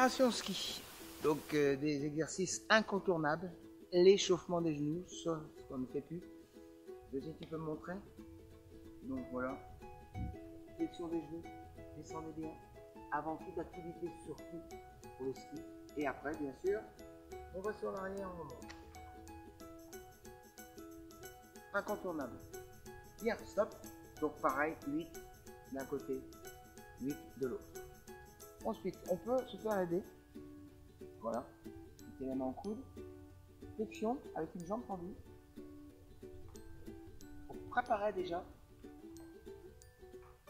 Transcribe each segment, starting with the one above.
Préparation ski. Donc des exercices incontournables. L'échauffement des genoux, ça, ce qu'on ne fait plus. Deuxième, tu peux me montrer. Donc voilà. Flexion des genoux, descendez bien. Avant toute activité, surtout pour le ski. Et après, bien sûr, on va sur l'arrière, on remonte. Incontournable. Bien, stop. Donc pareil, 8 d'un côté, 8 de l'autre. Ensuite, on peut se faire aider. Voilà. Mettez les mains en coude. Flexion avec une jambe tendue. Pour préparer déjà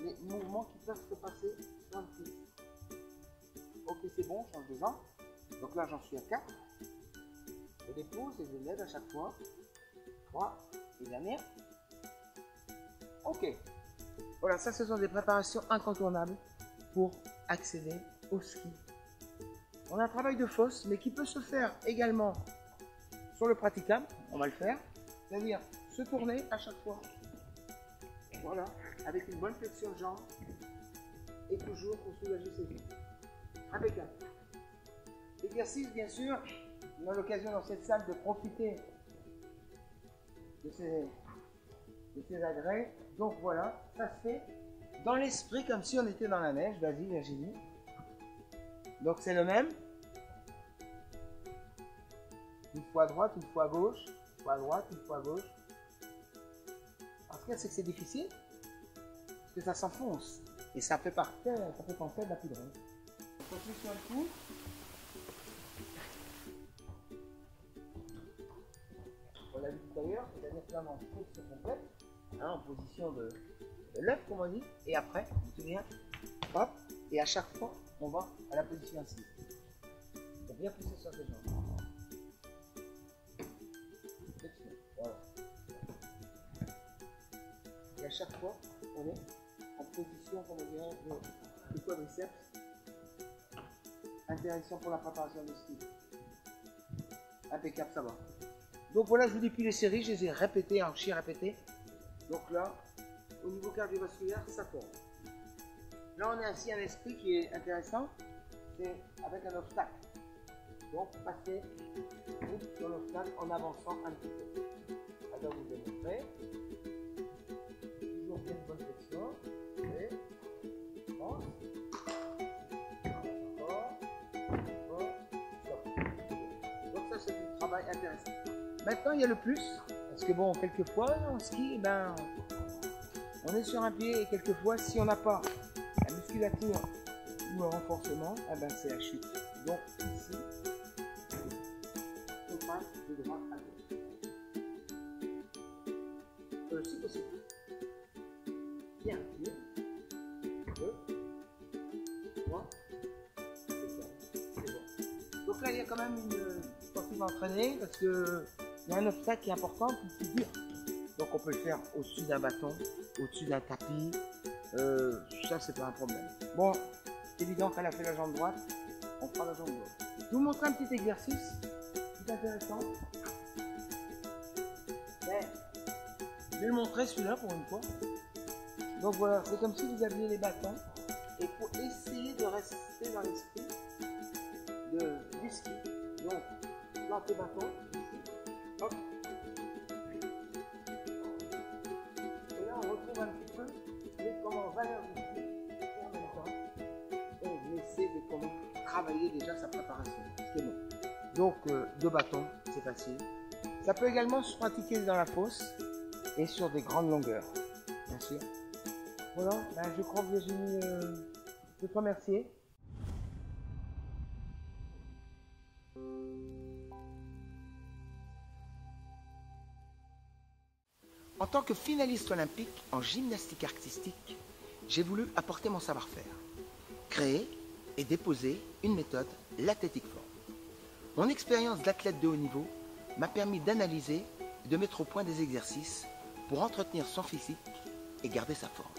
les mouvements qui peuvent se passer sur le pied. Ok, c'est bon, je change de jambe. Donc là, j'en suis à 4. Je dépose et je lève à chaque fois. 3 et dernière. Ok. Voilà, ça, ce sont des préparations incontournables pour accéder au ski. On a un travail de fosse, mais qui peut se faire également sur le praticable. On va le faire. C'est-à-dire se tourner à chaque fois. Voilà, avec une bonne flexion de jambe. Et toujours pour soulager ses genoux. Impeccable. L'exercice, bien sûr, on a l'occasion dans cette salle de profiter de ces agrès. Donc voilà, ça se fait dans l'esprit comme si on était dans la neige. Vas-y, Virginie. Donc c'est le même. Une fois à droite, une fois à gauche. Une fois à droite, une fois à gauche. Parce que c'est que c'est difficile. Parce que ça s'enfonce. Et ça fait penser à la poudreuse. On continue sur le coup. On l'a vu tout à l'heure, c'est-à-dire que là, on se complète, hein, en position de l'œuf, comme on dit, et après, on se vient, hop, et à chaque fois, on va à la position assise. Il faut bien pousser sur ses jambes. Voilà. Et à chaque fois, on est en position, comme on dirait, de quadriceps. Intéressant pour la préparation de ski. Impeccable, ça va. Donc voilà, je vous dis plus les séries, je les ai répétées, archi-répétées. Donc là, au niveau cardiovasculaire, ça tourne. Là, on a ainsi un esprit qui est intéressant, c'est avec un obstacle. Donc, passer sur l'obstacle en avançant un petit peu. Alors, vous démontrez. Toujours bien une bonne flexion. Et avance. Donc ça, c'est du travail intéressant. Maintenant, il y a le plus, parce que bon, quelquefois, en ski, ben, on est sur un pied et quelquefois, si on n'a pas la musculature ou le renforcement, eh ben, c'est la chute. Donc ici, on passe de droite à gauche. Si possible. Bien, 1, 2, 3, c'est bon. Donc là, il y a quand même une sportive entraînée parce que il y a un obstacle qui est important, qui est dur. Donc on peut le faire au-dessus d'un bâton, au-dessus d'un tapis. Ça, c'est pas un problème. Bon, c'est évident qu'elle a fait la jambe droite, on fera la jambe gauche. Je vous montre un petit exercice, c'est intéressant. Mais je vais le montrer celui-là pour une fois. Donc voilà, c'est comme si vous aviez les bâtons. Et pour essayer de rester dans l'esprit du ski. Donc, plantez bâton. Hop. Et là, on retrouve un petit peu comment valeur du pied et en même temps, on essaie de comment travailler déjà sa préparation. C'est bon. Donc, deux bâtons, c'est facile. Ça peut également se pratiquer dans la fosse et sur des grandes longueurs, bien sûr. Voilà, ben, je crois que Virginie, je te remercie. En tant que finaliste olympique en gymnastique artistique, j'ai voulu apporter mon savoir-faire, créer et déposer une méthode, l'Athletic Form. Mon expérience d'athlète de haut niveau m'a permis d'analyser et de mettre au point des exercices pour entretenir son physique et garder sa forme.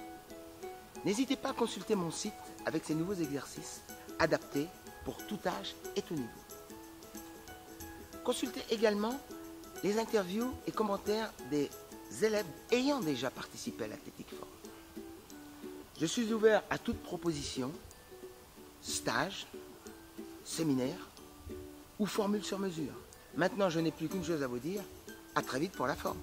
N'hésitez pas à consulter mon site avec ces nouveaux exercices adaptés pour tout âge et tout niveau. Consultez également les interviews et commentaires des élèves ayant déjà participé à l'Athletic Form. Je suis ouvert à toute proposition, stage, séminaire ou formule sur mesure. Maintenant, je n'ai plus qu'une chose à vous dire. À très vite pour la forme.